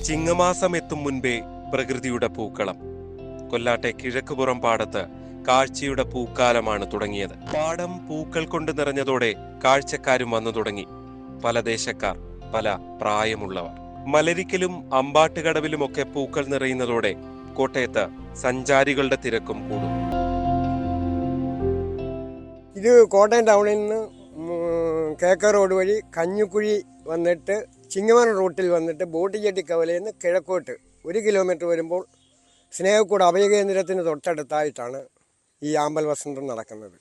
ചിങ്ങമാസം എത്തും മുൻപേ പ്രകൃതിയുടെ പൂക്കളം. കൊല്ലാട്ടെ കിഴക്കുപുറം പാടത്ത് കാഴ്ചയുടെ പൂക്കാലമാണ് തുടങ്ങിയത്. പാടം പൂക്കൾ കൊണ്ട് നിറഞ്ഞതോടെ കാഴ്ചക്കാരും വന്നു തുടങ്ങി. പല ദേശക്കാർ, പല പ്രായമുള്ളവർ. മലരിക്കലും അമ്പാട്ടുകടവിലുമൊക്കെ പൂക്കൾ നിറയുന്നതോടെ കോട്ടയത്ത് സഞ്ചാരികളുടെ തിരക്കും കൂടും. ഇത് കോട്ടയം ടൗണിൽ നിന്ന് കേക്ക റോഡ് വഴി കഞ്ഞിക്കുഴി വന്നിട്ട് ചിങ്ങവനം റൂട്ടിൽ വന്നിട്ട് ബോട്ടിജെട്ടി കവലയിൽ നിന്ന് കിഴക്കോട്ട് 1 കിലോമീറ്റർ വരുമ്പോൾ സ്നേഹക്കൂട് അഭയകേന്ദ്രത്തിന് തൊട്ടടുത്തായിട്ടാണ് ഈ ആമ്പൽ വസന്തം നടക്കുന്നത്.